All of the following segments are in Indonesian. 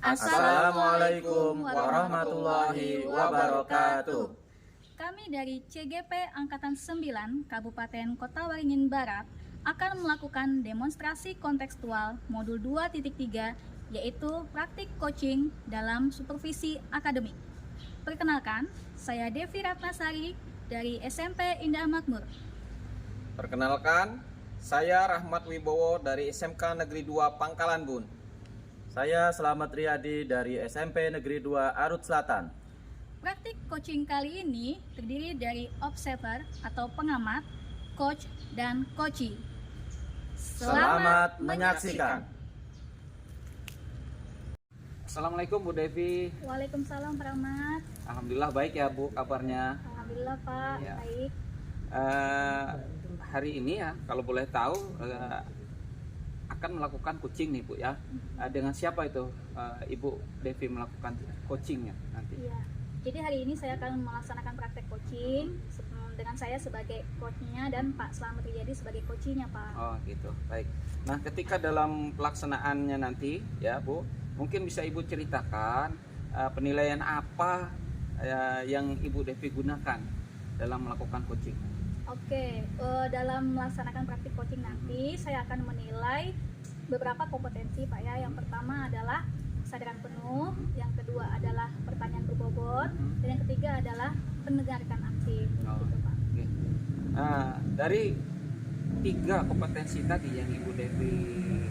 Assalamualaikum warahmatullahi wabarakatuh. Kami dari CGP Angkatan 9 Kabupaten Kota Waringin Barat akan melakukan demonstrasi kontekstual modul 2.3, yaitu praktik coaching dalam supervisi akademik. Perkenalkan, saya Devi Ratnasari dari SMP Indah Makmur. Perkenalkan, saya Rahmat Wibowo dari SMK Negeri 2 Pangkalan Bun. Saya Slamet Riyadi dari SMP Negeri 2 Arut Selatan. Praktik coaching kali ini terdiri dari observer atau pengamat, coach, dan coachee. Selamat menyaksikan. Assalamualaikum Bu Devi. Waalaikumsalam Pak Rahmat. Alhamdulillah baik ya Bu kabarnya. Alhamdulillah Pak, Ya. baik. Hari ini ya kalau boleh tahu akan melakukan coaching nih Bu ya. Dengan siapa itu Ibu Devi melakukan coachingnya nanti? Iya. Jadi hari ini saya akan melaksanakan praktek coaching dengan saya sebagai coachnya dan Pak Slamet Riyadi sebagai coachnya Pak. Oh gitu, baik. Nah ketika dalam pelaksanaannya nanti ya Bu, mungkin bisa Ibu ceritakan penilaian apa yang Ibu Devi gunakan dalam melakukan coaching? Oke, dalam melaksanakan praktik coaching nanti saya akan menilai beberapa kompetensi Pak ya. Yang pertama adalah kesadaran penuh, yang kedua adalah pertanyaan berbobot, dan yang ketiga adalah pendengarkan aktif. Gitu Pak. Oke. Dari 3 kompetensi tadi yang Ibu Devi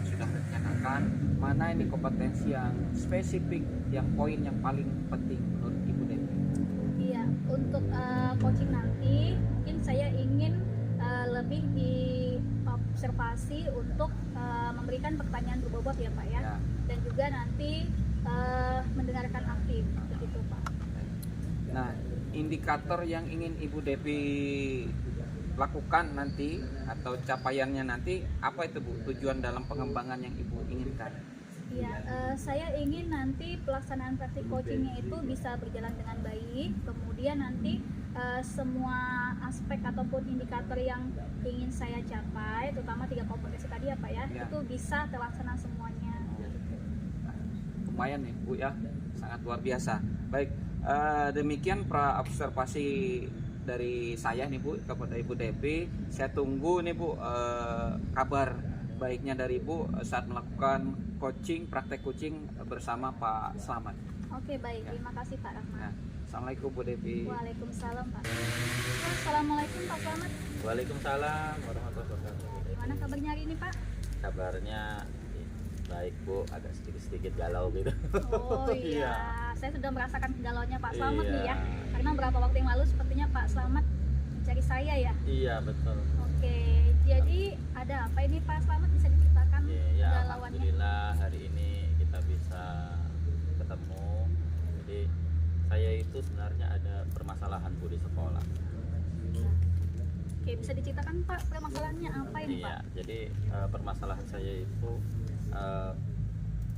sudah rencanakan, mana ini kompetensi yang spesifik, yang poin yang paling penting menurut Ibu Devi? Iya, untuk coaching nanti mungkin saya ingin lebih diobservasi untuk memberikan pertanyaan berbobot ya Pak ya, dan juga nanti mendengarkan aktif begitu Pak. Nah, indikator yang ingin Ibu Devi lakukan nanti atau capaiannya nanti apa itu Bu? Tujuan dalam pengembangan yang Ibu inginkan? Iya, saya ingin nanti pelaksanaan praktik coachingnya itu bisa berjalan dengan baik. Kemudian nanti semua aspek ataupun indikator yang ingin saya capai, terutama 3 kompetensi tadi ya Pak ya, itu bisa terlaksana semuanya. Lumayan nih Bu ya, sangat luar biasa. Baik, demikian pra-observasi dari saya nih Bu kepada Ibu Devi. Saya tunggu nih Bu kabar baiknya dari Ibu saat melakukan coaching, praktek coaching bersama Pak Slamet. Oke baik, terima kasih Pak Rahmat. Ya. Assalamualaikum Bu Devi. Waalaikumsalam Pak. Assalamualaikum Pak Slamet. Waalaikumsalam warahmatullahi wabarakatuh. Gimana kabarnya hari ini Pak? Kabarnya baik Bu, agak sedikit galau gitu. Oh iya, saya sudah merasakan kegalauannya Pak Slamet nih ya. Iya. Karena beberapa waktu yang lalu sepertinya Pak Slamet mencari saya ya. Iya betul. Oke, jadi ada apa ini Pak Slamet, bisa diceritakan Ya, kegalauannya? alhamdulillah hari ini kita bisa ketemu. Jadi saya itu sebenarnya ada permasalahan Bu di sekolah. Oke, bisa diceritakan Pak permasalahannya apa ini Pak? Iya, jadi permasalahan saya itu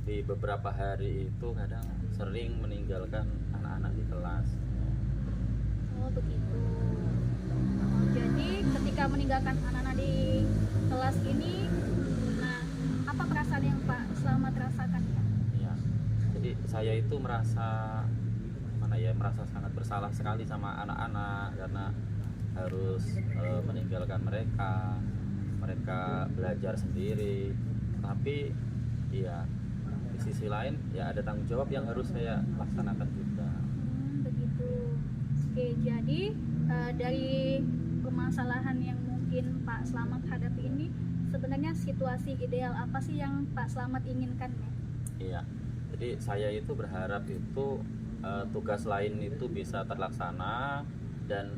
di beberapa hari itu kadang sering meninggalkan anak-anak di kelas. Oh begitu. Oh, jadi ketika meninggalkan anak-anak di kelas ini, nah apa perasaan yang Pak Slamet rasakan ya? Iya. Jadi saya itu merasa merasa sangat bersalah sekali sama anak-anak karena harus meninggalkan mereka. Mereka belajar sendiri. Tapi ya di sisi lain ya ada tanggung jawab yang harus saya laksanakan juga. Begitu. Oke, jadi dari permasalahan yang mungkin Pak Slamet hadapi ini, sebenarnya situasi ideal apa sih yang Pak Slamet inginkan ya? Iya. Jadi saya itu berharap itu tugas lain itu bisa terlaksana dan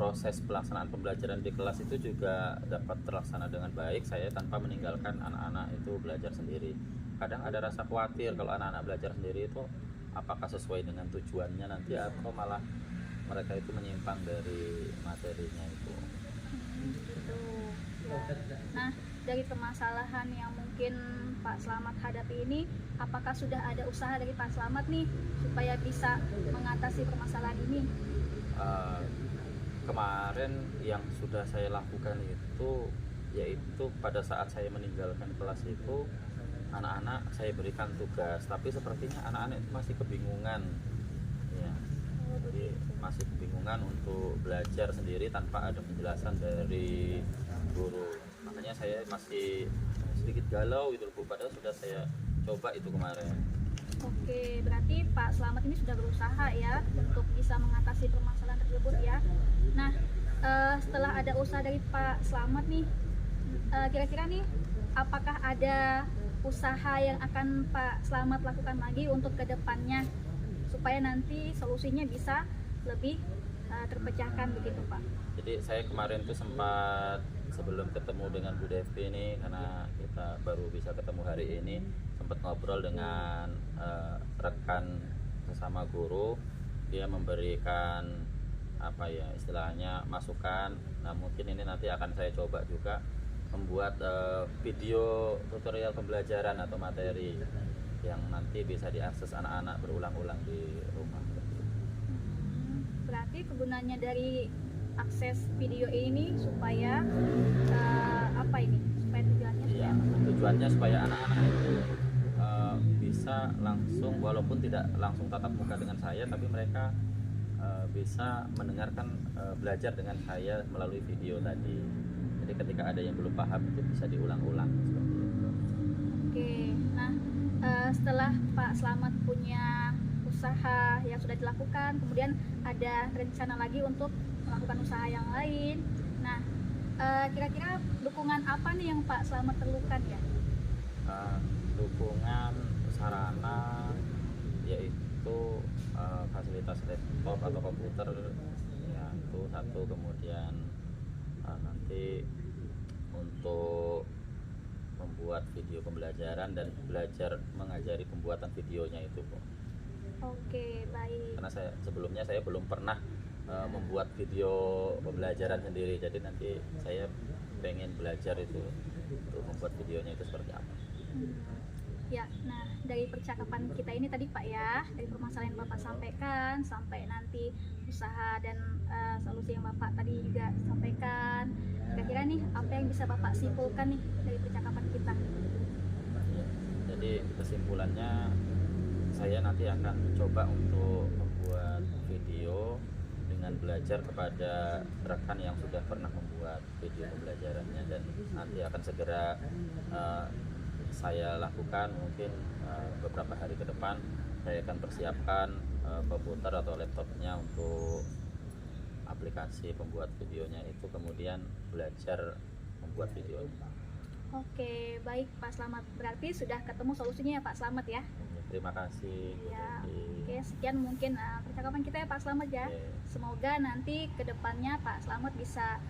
proses pelaksanaan pembelajaran di kelas itu juga dapat terlaksana dengan baik, saya tanpa meninggalkan anak-anak itu belajar sendiri. Kadang ada rasa khawatir kalau anak-anak belajar sendiri itu apakah sesuai dengan tujuannya nanti atau malah mereka itu menyimpang dari materinya itu. Gitu. Ya. Nah, dari permasalahan yang mungkin Pak Slamet hadapi ini, apakah sudah ada usaha dari Pak Slamet nih supaya bisa mengatasi permasalahan ini? Kemarin yang sudah saya lakukan itu yaitu pada saat saya meninggalkan kelas itu anak-anak saya berikan tugas, tapi sepertinya anak-anak itu masih kebingungan ya. Jadi masih kebingungan untuk belajar sendiri tanpa ada penjelasan dari guru. Makanya saya masih sedikit galau gitu Bu, padahal sudah saya coba itu kemarin. Oke, berarti Pak Slamet ini sudah berusaha ya untuk bisa mengatasi permasalahan tersebut ya. Nah, setelah ada usaha dari Pak Slamet nih, kira-kira nih apakah ada usaha yang akan Pak Slamet lakukan lagi untuk kedepannya supaya nanti solusinya bisa lebih terpecahkan begitu Pak? Jadi saya kemarin tuh sempat sebelum ketemu dengan Bu Devi ini, karena kita baru bisa ketemu hari ini, sempat ngobrol dengan rekan sesama guru. Dia memberikan apa ya istilahnya masukan. Nah mungkin ini nanti akan saya coba juga membuat video tutorial pembelajaran atau materi yang nanti bisa diakses anak-anak berulang-ulang di rumah. Berarti kegunaannya dari akses video ini supaya apa ini? Supaya tujuannya Iya, supaya apa? tujuannya supaya anak-anak itu bisa langsung, walaupun tidak langsung tatap muka dengan saya, tapi mereka bisa mendengarkan belajar dengan saya melalui video tadi. Jadi ketika ada yang belum paham itu bisa diulang-ulang seperti itu. Oke, nah setelah Pak Slamet punya usaha yang sudah dilakukan, kemudian ada rencana lagi untuk melakukan usaha yang lain. Nah, kira-kira dukungan apa nih yang Pak Slamet perlukan ya? Dukungan sarana yaitu fasilitas laptop atau komputer ya, itu satu. Kemudian nanti untuk membuat video pembelajaran dan belajar mengajari pembuatan videonya itu Bu. Oke, baik. Karena sebelumnya saya belum pernah membuat video pembelajaran sendiri, jadi nanti saya pengen belajar itu untuk membuat videonya itu seperti apa. Ya, nah dari percakapan kita ini tadi Pak ya, dari permasalahan yang Bapak sampaikan sampai nanti usaha dan solusi yang Bapak tadi juga sampaikan, kira-kira nih apa yang bisa Bapak simpulkan nih dari percakapan kita? Ya, jadi kesimpulannya saya nanti akan coba untuk membuat video dengan belajar kepada rekan yang sudah pernah membuat video pembelajarannya, dan nanti akan segera saya lakukan. Mungkin beberapa hari ke depan saya akan persiapkan komputer atau laptopnya untuk aplikasi pembuat videonya itu, kemudian belajar membuat videonya. Oke, baik Pak Slamet. Berarti sudah ketemu solusinya ya Pak Slamet ya? Terima kasih. Ya, oke, sekian mungkin percakapan kita ya Pak Slamet ya. Oke. Semoga nanti kedepannya Pak Slamet bisa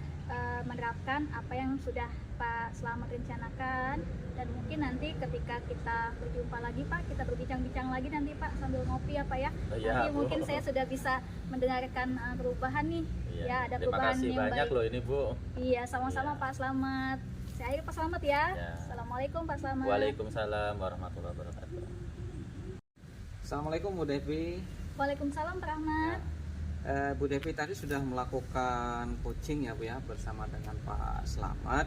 menerapkan apa yang sudah Pak Slamet rencanakan, dan mungkin nanti ketika kita berjumpa lagi Pak, kita berbincang-bincang lagi nanti Pak sambil ngopi ya Pak ya. Iya, Nanti Bu. mungkin saya sudah bisa mendengarkan perubahan nih. Iya. Ya, ada Terima perubahan kasih yang banyak baik. loh ini Bu. Iya, sama-sama Iya. Pak Slamet. Saya akhiri Pak Slamet ya. Ya. Assalamualaikum Pak Slamet. Waalaikumsalam warahmatullahi wabarakatuh. Assalamualaikum Bu Devi. Waalaikumsalam Pak Rahmat. Bu Devi tadi sudah melakukan coaching ya Bu ya bersama dengan Pak Slamet.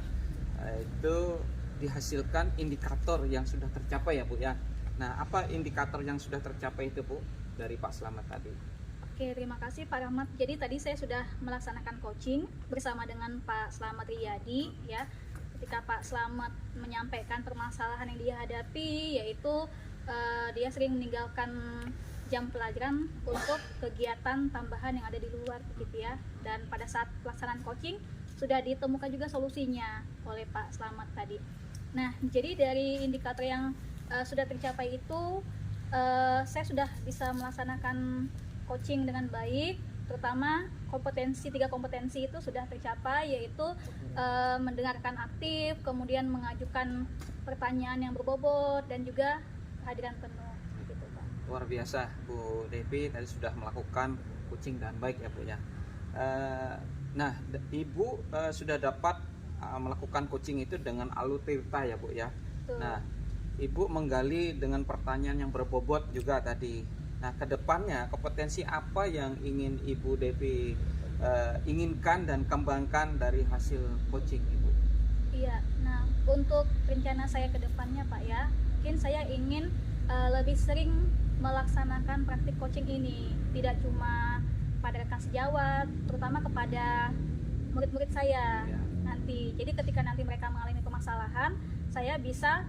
Itu dihasilkan indikator yang sudah tercapai ya Bu ya. Nah, apa indikator yang sudah tercapai itu Bu dari Pak Slamet tadi? Oke, terima kasih Pak Rahmat. Jadi tadi saya sudah melaksanakan coaching bersama dengan Pak Slamet Riyadi ya. Ketika Pak Slamet menyampaikan permasalahan yang dia hadapi, yaitu dia sering meninggalkan jam pelajaran untuk kegiatan tambahan yang ada di luar begitu ya. Dan pada saat pelaksanaan coaching sudah ditemukan juga solusinya oleh Pak Slamet tadi. Nah, jadi dari indikator yang sudah tercapai itu, saya sudah bisa melaksanakan coaching dengan baik, terutama tiga kompetensi itu sudah tercapai, yaitu mendengarkan aktif, kemudian mengajukan pertanyaan yang berbobot, dan juga kehadiran penuh. Gitu, Pak. Luar biasa Bu Devi tadi sudah melakukan coaching dengan baik ya Bu ya. Nah, Ibu sudah dapat melakukan coaching itu dengan Alutirta ya Bu ya. Betul. Nah, Ibu menggali dengan pertanyaan yang berbobot juga tadi. Nah, kedepannya kompetensi apa yang ingin Ibu Devi inginkan dan kembangkan dari hasil coaching Ibu? Iya, nah untuk rencana saya ke depannya Pak ya, mungkin saya ingin lebih sering melaksanakan praktik coaching ini, tidak cuma pada rekan sejawat, terutama kepada murid-murid saya Ya. nanti. Jadi ketika nanti mereka mengalami permasalahan, saya bisa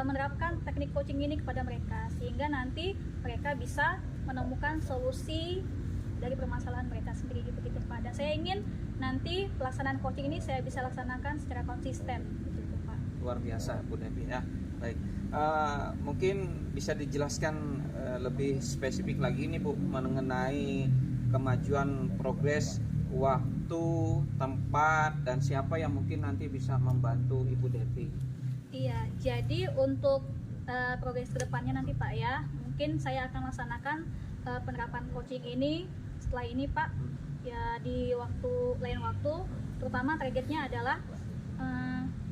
menerapkan teknik coaching ini kepada mereka, sehingga nanti mereka bisa menemukan solusi dari permasalahan mereka sendiri gitu Pak. Dan saya ingin nanti pelaksanaan coaching ini saya bisa laksanakan secara konsisten gitu Pak. Luar biasa Bu Devi ya. Baik. Mungkin bisa dijelaskan lebih spesifik lagi nih Bu mengenai kemajuan progres waktu, tempat, dan siapa yang mungkin nanti bisa membantu Ibu Devi. Iya, jadi untuk progres kedepannya nanti Pak ya, mungkin saya akan laksanakan penerapan coaching ini setelah ini Pak, ya di lain waktu, terutama targetnya adalah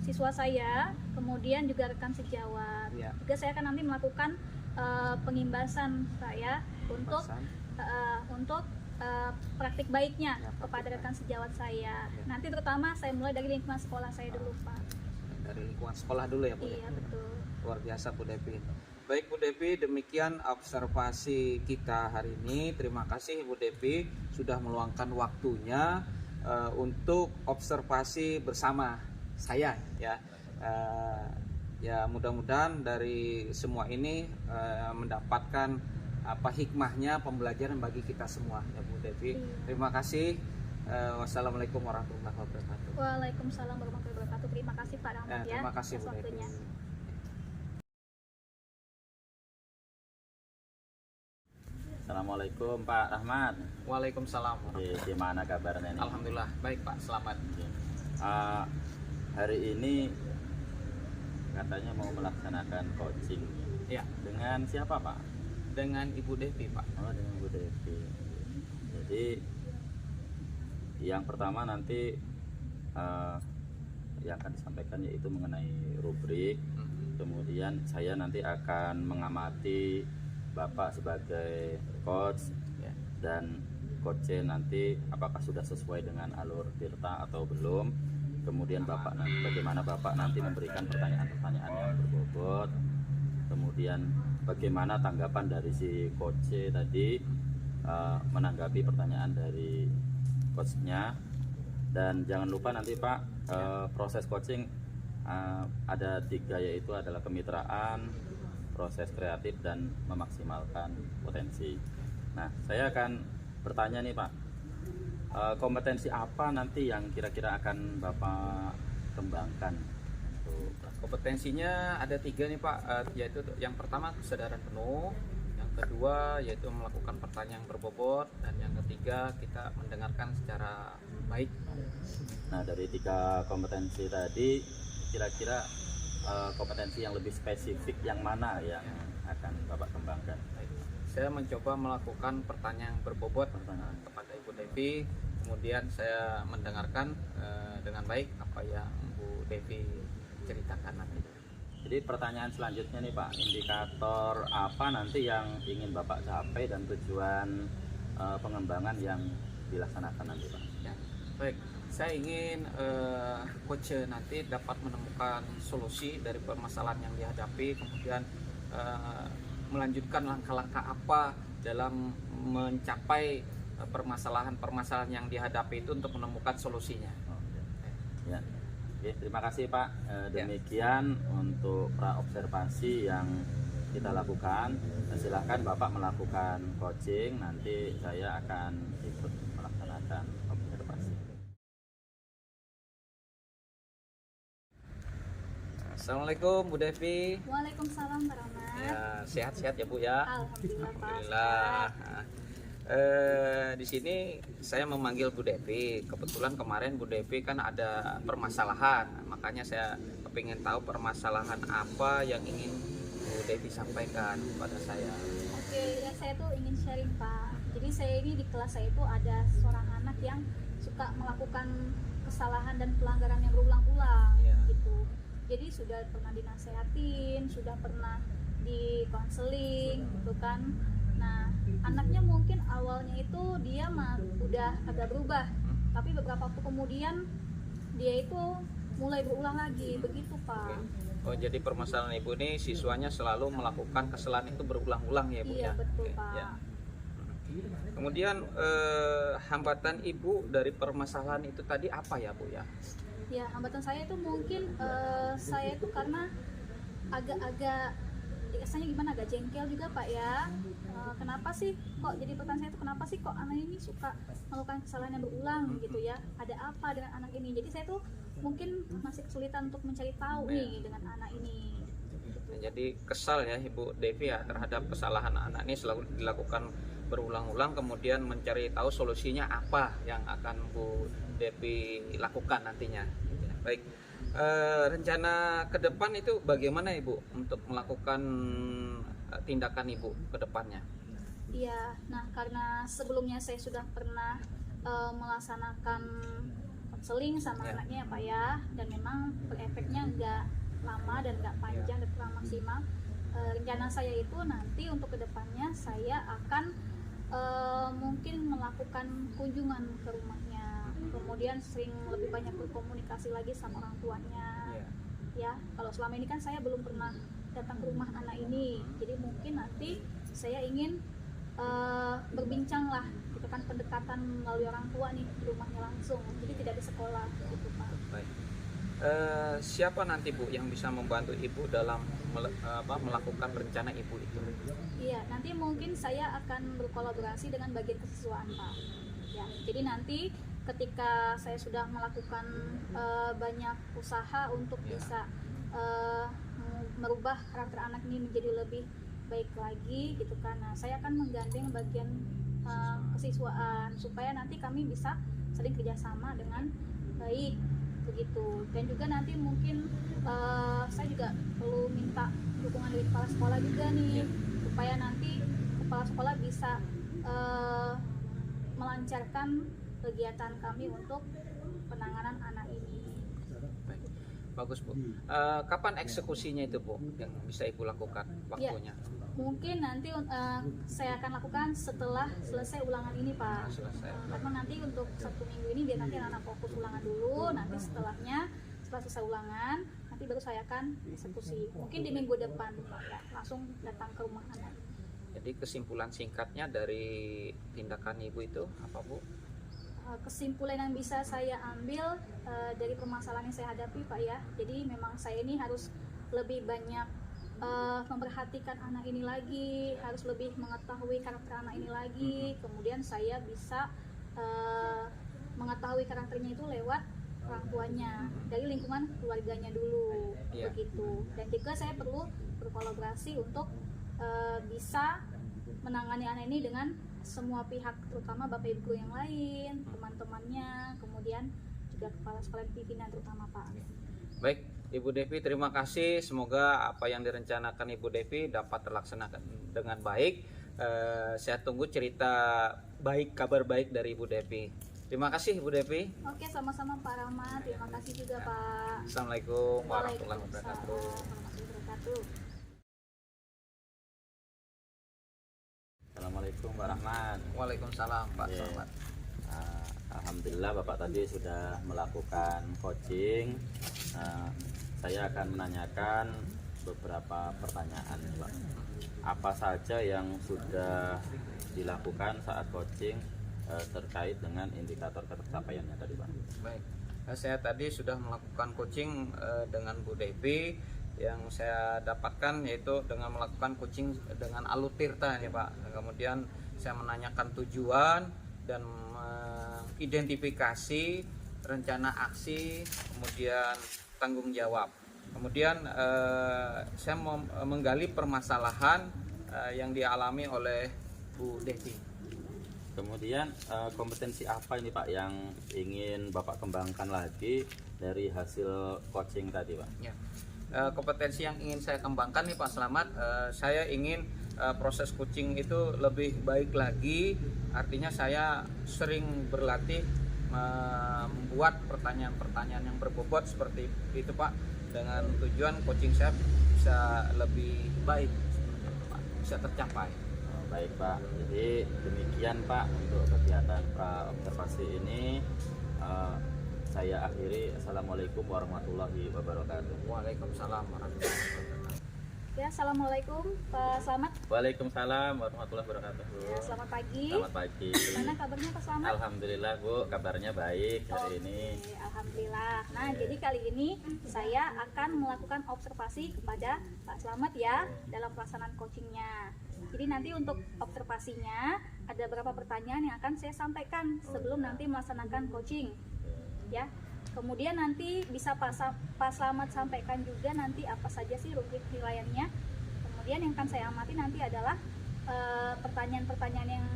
siswa saya, kemudian juga rekan sejawat. Ya. Juga saya akan nanti melakukan pengimbasan Pak ya, untuk praktik baiknya Ya, kepada praktik rekan sejawat saya. Ya. Nanti terutama saya mulai dari lingkungan sekolah saya dulu Pak. Dari lingkungan sekolah dulu ya Bu Iya Devi. betul. Luar biasa Bu Devi. Baik Bu Devi, demikian observasi kita hari ini. Terima kasih Bu Devi sudah meluangkan waktunya untuk observasi bersama saya ya. Ya mudah-mudahan dari semua ini mendapatkan hikmahnya pembelajaran bagi kita semua ya Bu Devi. Iya. Terima kasih. Wassalamualaikum warahmatullahi wabarakatuh. Waalaikumsalam warahmatullahi wabarakatuh. Terima kasih Pak Rahmat ya Terima kasih atas Bu Devi. waktunya. Assalamualaikum Pak Rahmat. Waalaikumsalam. Gimana kabarnya nih? Alhamdulillah baik Pak, selamat. Hari ini katanya mau melaksanakan coaching Ya, dengan siapa Pak? dengan Ibu Devi Pak. Oh, dengan Bu Devi. Jadi yang pertama nanti yang akan disampaikan yaitu mengenai rubrik. Kemudian saya nanti akan mengamati Bapak sebagai coach Ya. dan coachnya nanti apakah sudah sesuai dengan alur Tirta atau belum. Kemudian bagaimana Bapak nanti memberikan pertanyaan-pertanyaan yang berbobot. Kemudian bagaimana tanggapan dari si coachnya tadi menanggapi pertanyaan dari coachnya. Dan jangan lupa nanti Pak proses coaching ada 3, yaitu adalah kemitraan, proses kreatif, dan memaksimalkan potensi. Nah, saya akan bertanya nih Pak, kompetensi apa nanti yang kira-kira akan Bapak kembangkan? Kompetensinya ada 3 nih Pak, yaitu yang pertama kesadaran penuh, yang kedua yaitu melakukan pertanyaan yang berbobot, dan yang ketiga kita mendengarkan secara baik. Nah, dari 3 kompetensi tadi, kira-kira kompetensi yang lebih spesifik yang mana yang akan Bapak kembangkan? Saya mencoba melakukan pertanyaan yang berbobot kepada Ibu Devi, kemudian saya mendengarkan dengan baik apa yang Bu Devi ceritakan nanti. Jadi pertanyaan selanjutnya nih Pak, indikator apa nanti yang ingin Bapak capai dan tujuan pengembangan yang dilaksanakan nanti Pak? Ya, baik. Saya ingin coach nanti dapat menemukan solusi dari permasalahan yang dihadapi, kemudian melanjutkan langkah-langkah apa dalam mencapai permasalahan-permasalahan yang dihadapi itu untuk menemukan solusinya. Ya. Oke, terima kasih Pak. Demikian untuk praobservasi yang kita lakukan. Silahkan Bapak melakukan coaching, nanti saya akan ikut melaksanakan observasi. Assalamualaikum Bu Devi. Waalaikumsalam Pak Rahmat. Ya, sehat-sehat ya Bu ya. Alhamdulillah Pak. Alhamdulillah. Nah, di sini saya memanggil Bu Devi. Kebetulan kemarin Bu Devi kan ada permasalahan, makanya saya kepingin tahu permasalahan apa yang ingin Bu Devi sampaikan kepada saya. Oke, ya saya tuh ingin sharing Pak. Jadi saya ini di kelas saya itu ada seorang anak yang suka melakukan kesalahan dan pelanggaran yang berulang-ulang Iya. gitu. Jadi sudah pernah dinasehatin, sudah pernah di konseling gitu kan. Nah, anaknya mungkin awalnya itu dia udah agak berubah, tapi beberapa waktu kemudian dia itu mulai berulang lagi, begitu Pak. Oh, jadi permasalahan Ibu ini siswanya selalu melakukan kesalahan itu berulang-ulang ya Bu Iya ya? betul Oke, Pak. ya. Kemudian hambatan Ibu dari permasalahan itu tadi apa ya Bu ya? Ya, hambatan saya itu mungkin saya itu karena agak-agak rasanya gimana, agak jengkel juga Pak ya. Kenapa sih kok, jadi pertanyaan saya itu kenapa sih kok anak ini suka melakukan kesalahan yang berulang gitu ya, ada apa dengan anak ini. Jadi saya tuh mungkin masih kesulitan untuk mencari tahu nih dengan anak ini. Nah, jadi kesal ya Ibu Devi ya terhadap kesalahan anak ini selalu dilakukan berulang-ulang, kemudian mencari tahu solusinya apa yang akan Bu Devi lakukan nantinya. Baik, rencana ke depan itu bagaimana Ibu untuk melakukan tindakan Ibu ke depannya? Iya, nah karena sebelumnya saya sudah pernah melaksanakan konseling sama anaknya ya Pak ya, dan memang berefeknya nggak lama dan nggak panjang dan kurang maksimal. Rencana saya itu nanti untuk kedepannya saya akan mungkin melakukan kunjungan ke rumahnya, kemudian sering lebih banyak berkomunikasi lagi sama orang tuanya. Ya, kalau selama ini kan saya belum pernah datang ke rumah anak ini, jadi mungkin nanti saya ingin berbincang lah gitu kan, pendekatan melalui orang tua nih di rumahnya langsung, jadi tidak di sekolah gitu Pak. Baik. Siapa nanti Bu yang bisa membantu Ibu dalam melakukan rencana Ibu itu? Iya, nanti mungkin saya akan berkolaborasi dengan bagian kesiswaan Pak. Ya, jadi nanti ketika saya sudah melakukan banyak usaha untuk bisa merubah karakter anak ini menjadi lebih baik lagi gitu kan. Nah, saya akan menggandeng bagian kesiswaan supaya nanti kami bisa sering kerjasama dengan baik begitu. Dan juga nanti mungkin saya juga perlu minta dukungan dari kepala sekolah juga nih, supaya nanti kepala sekolah bisa melancarkan kegiatan kami untuk penanganan anak ini. Baik. Bagus Bu. Kapan eksekusinya itu Bu yang bisa Ibu lakukan waktunya? Mungkin nanti saya akan lakukan setelah selesai ulangan ini Pak. Selesai. Karena nanti untuk 1 minggu ini biar nanti anak-anak fokus ulangan dulu, nanti setelah selesai ulangan nanti baru saya akan eksekusi. Mungkin di minggu depan Pak ya, langsung datang ke rumah anak. Jadi kesimpulan singkatnya dari tindakan Ibu itu apa Bu? Kesimpulan yang bisa saya ambil dari permasalahan yang saya hadapi Pak ya, jadi memang saya ini harus lebih banyak memperhatikan anak ini lagi, harus lebih mengetahui karakter anak ini lagi, kemudian saya bisa mengetahui karakternya itu lewat orang tuanya, dari lingkungan keluarganya dulu, begitu. Dan juga saya perlu berkolaborasi untuk bisa menangani anak ini dengan semua pihak, terutama bapak ibu yang lain, teman-temannya, kemudian juga kepala sekolah pimpinan terutama Pak. Baik, Ibu Devi terima kasih. Semoga apa yang direncanakan Ibu Devi dapat terlaksanakan dengan baik. Saya tunggu cerita baik, kabar baik dari Ibu Devi. Terima kasih Ibu Devi. Oke, sama-sama Pak Rahmat. Terima kasih juga Pak. Assalamualaikum warahmatullahi Waalaikumsalam wabarakatuh. warahmatullahi wabarakatuh. Assalamualaikum Pak Rahmat. Waalaikumsalam Pak Selamat. Alhamdulillah Bapak tadi sudah melakukan coaching. Saya akan menanyakan beberapa pertanyaan Pak. Apa saja yang sudah dilakukan saat coaching terkait dengan indikator tercapaiannya tadi Pak? Baik, saya tadi sudah melakukan coaching dengan Bu Devi. Yang saya dapatkan yaitu dengan melakukan coaching dengan Alutirta ya Pak. Kemudian saya menanyakan tujuan dan identifikasi rencana aksi, kemudian tanggung jawab. Kemudian saya menggali permasalahan yang dialami oleh Bu Devi. Kemudian kompetensi apa ini Pak yang ingin Bapak kembangkan lagi dari hasil coaching tadi Pak? Ya. Kompetensi yang ingin saya kembangkan nih Pak Selamat, saya ingin proses coaching itu lebih baik lagi. Artinya saya sering berlatih membuat pertanyaan-pertanyaan yang berbobot seperti itu Pak, dengan tujuan coaching saya bisa lebih baik, Pak, bisa tercapai. Baik Pak, jadi demikian Pak untuk kegiatan pra observasi ini. saya akhiri. Assalamualaikum warahmatullahi wabarakatuh. Waalaikumsalam warahmatullahi wabarakatuh. Ya, assalamualaikum Pak Slamet. Waalaikumsalam warahmatullahi wabarakatuh. Ya, selamat pagi. Selamat pagi. Gimana kabarnya Pak Slamet? Alhamdulillah Bu, kabarnya baik hari ini. Oke, alhamdulillah. Nah, jadi kali ini saya akan melakukan observasi kepada Pak Slamet ya dalam pelaksanaan coachingnya. Jadi nanti untuk observasinya ada beberapa pertanyaan yang akan saya sampaikan sebelum nanti melaksanakan coaching, ya. Kemudian nanti bisa Pak Slamet sampaikan juga nanti apa saja sih rubrik penilaiannya. Kemudian yang akan saya amati nanti adalah pertanyaan-pertanyaan yang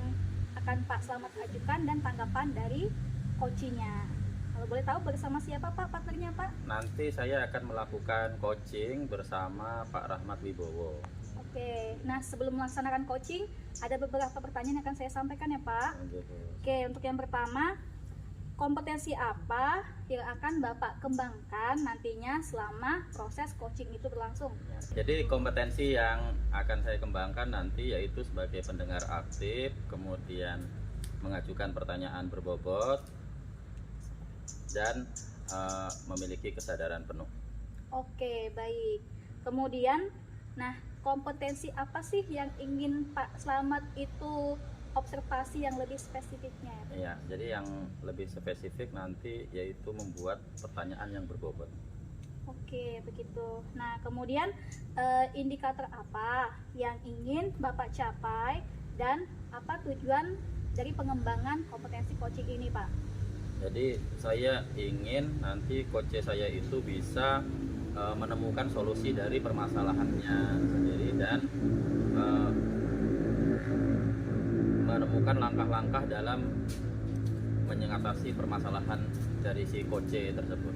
akan Pak Slamet ajukan dan tanggapan dari coachingnya. Kalau boleh tahu bersama siapa Pak partnernya Pak? Nanti saya akan melakukan coaching bersama Pak Rahmat Wibowo. Oke, nah sebelum melaksanakan coaching ada beberapa pertanyaan yang akan saya sampaikan ya Pak. Oke, untuk yang pertama, kompetensi apa yang akan Bapak kembangkan nantinya selama proses coaching itu berlangsung? Jadi kompetensi yang akan saya kembangkan nanti yaitu sebagai pendengar aktif, kemudian mengajukan pertanyaan berbobot, dan memiliki kesadaran penuh. Oke, baik. Kemudian, nah kompetensi apa sih yang ingin Pak Slamet itu observasi yang lebih spesifiknya? Iya, jadi yang lebih spesifik nanti yaitu membuat pertanyaan yang berbobot. Oke, begitu. Nah, kemudian indikator apa yang ingin Bapak capai dan apa tujuan dari pengembangan kompetensi coaching ini, Pak? Jadi saya ingin nanti coach saya itu bisa menemukan solusi dari permasalahannya sendiri dan menemukan langkah-langkah dalam mengatasi permasalahan dari si coach tersebut.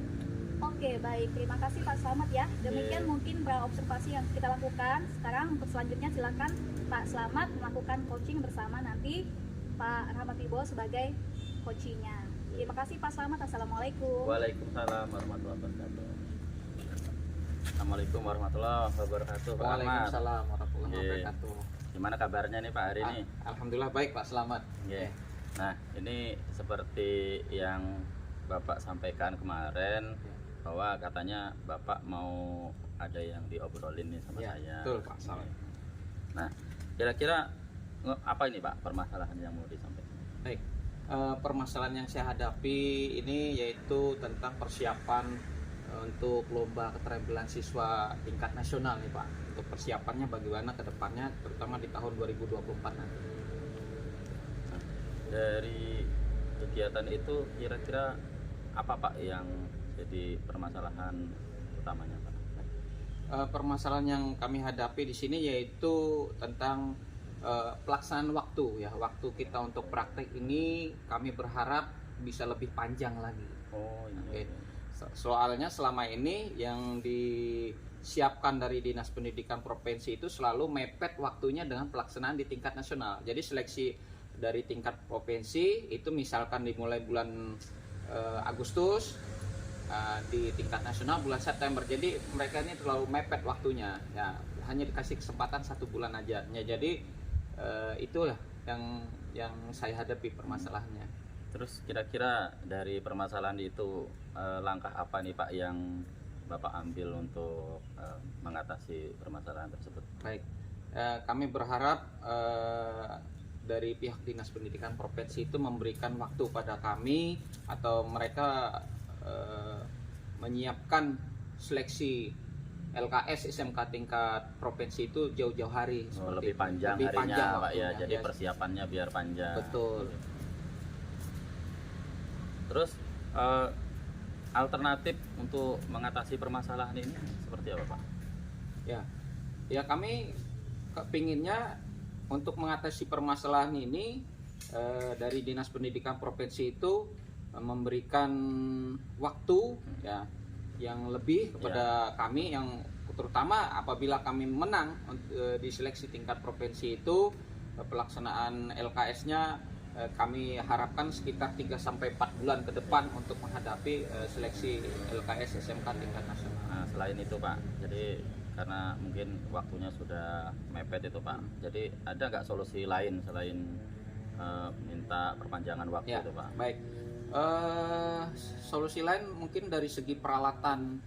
Oke, baik. Terima kasih Pak Slamet ya. Demikian mungkin observasi yang kita lakukan. Sekarang untuk selanjutnya silakan Pak Slamet melakukan coaching bersama nanti Pak Rahmat Wibowo sebagai coachingnya. Terima kasih Pak Slamet. Assalamualaikum. Waalaikumsalam warahmatullahi wabarakatuh. Assalamualaikum warahmatullahi wabarakatuh. Pak Ahmad. Waalaikumsalam warahmatullahi wabarakatuh. Gimana kabarnya nih Pak hari ini? Alhamdulillah baik Pak, selamat. Nah, ini seperti yang Bapak sampaikan kemarin bahwa katanya Bapak mau ada yang diobrolin nih sama saya. Betul Pak, salah. Nah, kira-kira apa ini Pak permasalahan yang mau disampaikan? Baik, permasalahan yang saya hadapi ini yaitu tentang persiapan untuk lomba keterampilan siswa tingkat nasional nih Pak. Untuk persiapannya bagaimana ke depannya, terutama di tahun 2024 nanti. Nah, dari kegiatan itu kira-kira apa Pak yang jadi permasalahan utamanya Pak? Permasalahan yang kami hadapi di sini yaitu tentang pelaksanaan waktu ya. Waktu kita untuk praktek ini kami berharap bisa lebih panjang lagi. Oh iya. Oke. Soalnya selama ini yang disiapkan dari Dinas Pendidikan Provinsi itu selalu mepet waktunya dengan pelaksanaan di tingkat nasional. Jadi seleksi dari tingkat provinsi itu misalkan dimulai bulan Agustus, di tingkat nasional bulan September. Jadi mereka ini terlalu mepet waktunya. Ya, hanya dikasih kesempatan 1 bulan aja. Ya, jadi itulah yang saya hadapi permasalahannya. Terus kira-kira dari permasalahan itu langkah apa nih Pak yang Bapak ambil untuk mengatasi permasalahan tersebut? Baik, kami berharap dari pihak Dinas Pendidikan Provinsi itu memberikan waktu pada kami atau mereka menyiapkan seleksi LKS SMK tingkat provinsi itu jauh-jauh hari. Lebih panjang lebih harinya panjang Pak ya, waktunya. jadi persiapannya biar panjang. Betul. Terus alternatif untuk mengatasi permasalahan ini seperti apa Pak? Ya kami kepinginnya untuk mengatasi permasalahan ini dari Dinas Pendidikan Provinsi itu memberikan waktu ya yang lebih kepada kami, yang terutama apabila kami menang di seleksi tingkat provinsi itu pelaksanaan LKS-nya kami harapkan sekitar 3-4 bulan ke depan untuk menghadapi seleksi LKS SMK tingkat nasional. Nah, selain itu Pak, jadi karena mungkin waktunya sudah mepet itu Pak, jadi ada nggak solusi lain selain minta perpanjangan waktu Ya, itu Pak? baik. Eh, Solusi lain mungkin dari segi peralatan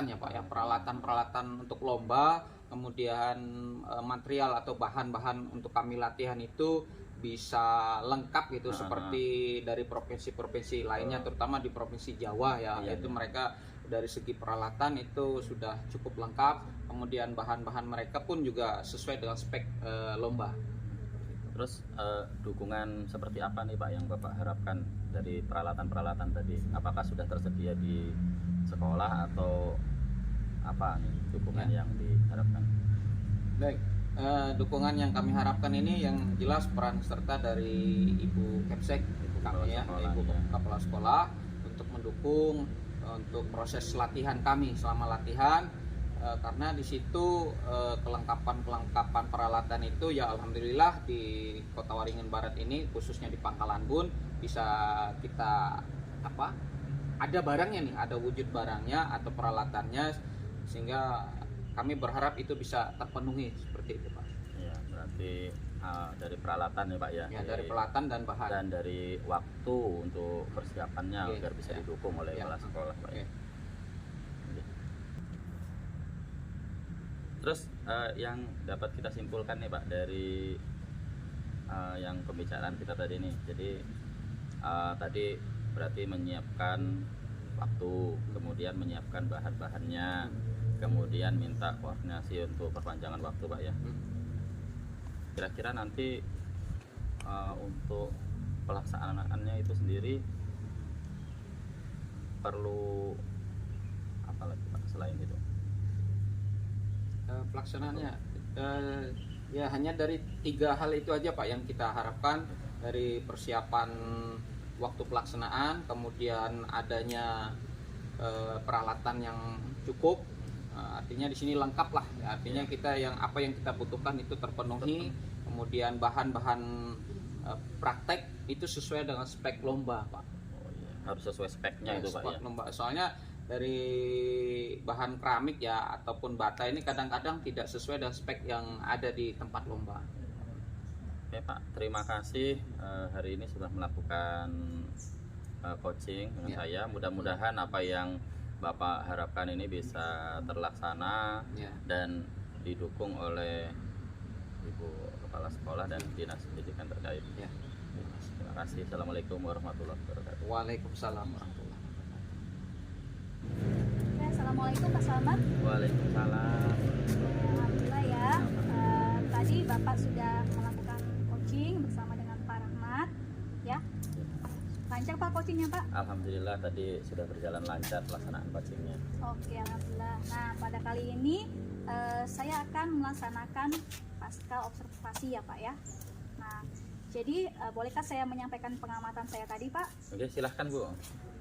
ya Pak ya, peralatan untuk lomba, kemudian material atau bahan-bahan untuk kami latihan itu bisa lengkap gitu, seperti dari provinsi-provinsi lainnya, terutama di provinsi Jawa ya, Iya, itu iya. mereka dari segi peralatan itu sudah cukup lengkap, kemudian bahan-bahan mereka pun juga sesuai dengan spek lomba. Terus dukungan seperti apa nih Pak yang Bapak harapkan dari peralatan-peralatan tadi? Apakah sudah tersedia di sekolah atau apa nih dukungan Ya. yang diharapkan? Baik, dukungan yang kami harapkan ini yang jelas peran serta dari Ibu Kepsek, Kepala kami ya, sekolah, Ibu ya. Kepala Sekolah, untuk mendukung untuk proses latihan kami selama latihan, karena di situ kelengkapan peralatan itu ya alhamdulillah di Kota Waringin Barat ini, khususnya di Pangkalan Bun, bisa kita ada barangnya nih, ada wujud barangnya atau peralatannya, sehingga kami berharap itu bisa terpenuhi seperti itu Pak. Iya, berarti dari peralatan ya Pak ya. Ya, dari peralatan dan bahan. dan dari waktu untuk persiapannya Oke, agar bisa ya. didukung oleh Ya. kepala sekolah Pak. Oke. Oke. Terus yang dapat kita simpulkan nih Pak dari yang pembicaraan kita tadi nih. Jadi tadi berarti menyiapkan waktu, kemudian menyiapkan bahan-bahannya, kemudian minta koordinasi untuk perpanjangan waktu Pak ya. Kira-kira nanti untuk pelaksanaannya itu sendiri perlu apa lagi Pak selain itu? Pelaksanaannya ya hanya dari 3 hal itu aja Pak yang kita harapkan, dari persiapan waktu pelaksanaan, kemudian adanya peralatan yang cukup, artinya di sini lengkap lah, artinya kita apa yang kita butuhkan itu terpenuhi, kemudian bahan-bahan praktek itu sesuai dengan spek lomba Pak. Oh iya, harus sesuai speknya itu Pak Spek ya. lomba, soalnya dari bahan keramik ya ataupun bata ini kadang-kadang tidak sesuai dengan spek yang ada di tempat lomba. Oke Pak, terima kasih hari ini sudah melakukan coaching dengan Ya. saya. Mudah-mudahan apa yang Bapak harapkan ini bisa terlaksana Ya. dan didukung oleh Ibu Kepala Sekolah dan Dinas Pendidikan terkait. Ya. Terima kasih. Assalamualaikum warahmatullahi wabarakatuh. Waalaikumsalam warahmatullahi wabarakatuh. Oke, assalamualaikum Pak Slamet. Waalaikumsalam. Alhamdulillah ya. Tadi Bapak sudah melakukan coaching bersama dengan Pak Rahmat, ya. Lancar Pak coachingnya Pak? Alhamdulillah tadi sudah berjalan lancar pelaksanaan coachingnya. Oke, alhamdulillah. Nah, pada kali ini saya akan melaksanakan pasca observasi ya Pak ya. Nah, jadi bolehkah saya menyampaikan pengamatan saya tadi Pak? Oke, silahkan Bu.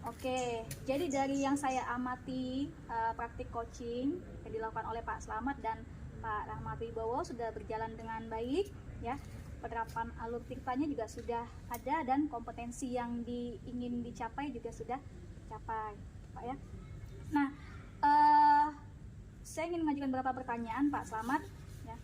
Oke, jadi dari yang saya amati praktik coaching yang dilakukan oleh Pak Slamet dan Pak Rahmat Wibowo sudah berjalan dengan baik ya. Penerapan alur tirtanya juga sudah ada dan kompetensi yang ingin dicapai juga sudah tercapai, Pak ya. Nah, saya ingin mengajukan beberapa pertanyaan Pak Slamet ya.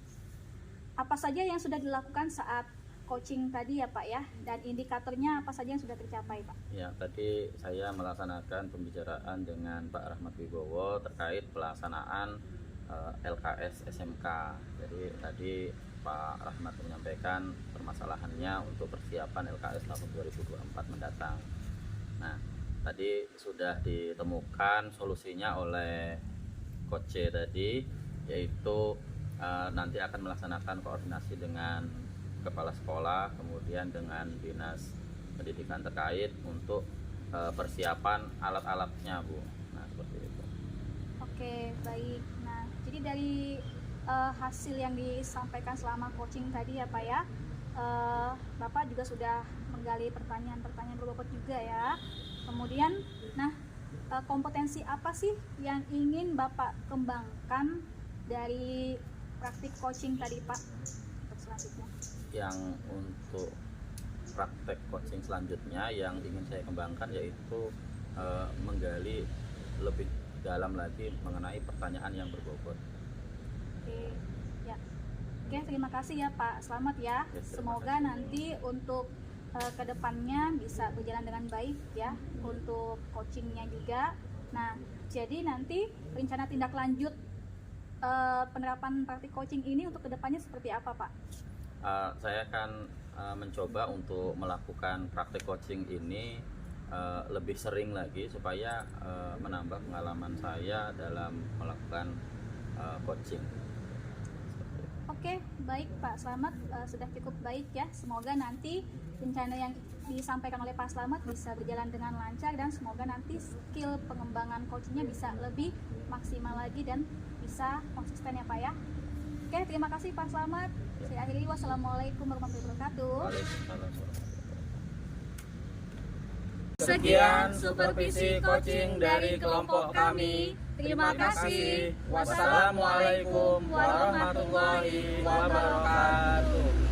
Apa saja yang sudah dilakukan saat coaching tadi ya Pak ya, dan indikatornya apa saja yang sudah tercapai Pak? Ya, tadi saya melaksanakan pembicaraan dengan Pak Rahmat Wibowo terkait pelaksanaan LKS SMK. Jadi tadi Pak Rahmat menyampaikan permasalahannya untuk persiapan LKS tahun 2024 mendatang. Nah, tadi sudah ditemukan solusinya oleh Coach C tadi, yaitu nanti akan melaksanakan koordinasi dengan kepala sekolah, kemudian dengan dinas pendidikan terkait untuk persiapan alat-alatnya Bu. Nah seperti itu. Oke, baik. Nah, jadi dari hasil yang disampaikan selama coaching tadi ya Pak ya, Bapak juga sudah menggali pertanyaan-pertanyaan berbobot juga ya. Kemudian, nah kompetensi apa sih yang ingin Bapak kembangkan dari praktik coaching tadi Pak untuk selanjutnya? Yang untuk praktek coaching selanjutnya yang ingin saya kembangkan yaitu menggali lebih dalam lagi mengenai pertanyaan yang berbobot. Oke, ya. Oke, terima kasih ya Pak Slamet ya. Ya, terima Semoga kasih. nanti untuk kedepannya bisa berjalan dengan baik ya untuk coachingnya juga. Nah, jadi nanti rencana tindak lanjut penerapan praktik coaching ini untuk kedepannya seperti apa, Pak? Saya akan mencoba untuk melakukan praktik coaching ini lebih sering lagi supaya menambah pengalaman saya dalam melakukan coaching. Oke, baik Pak Slamet, sudah cukup baik ya. Semoga nanti rencana yang disampaikan oleh Pak Slamet bisa berjalan dengan lancar dan semoga nanti skill pengembangan coachingnya bisa lebih maksimal lagi dan bisa konsisten ya Pak ya. Oke, terima kasih Pak Slamet. Saya akhiri, wassalamualaikum warahmatullahi wabarakatuh. Waalaikumsalam. Sekian supervisi coaching dari kelompok kami. Terima kasih. Wassalamualaikum warahmatullahi wabarakatuh.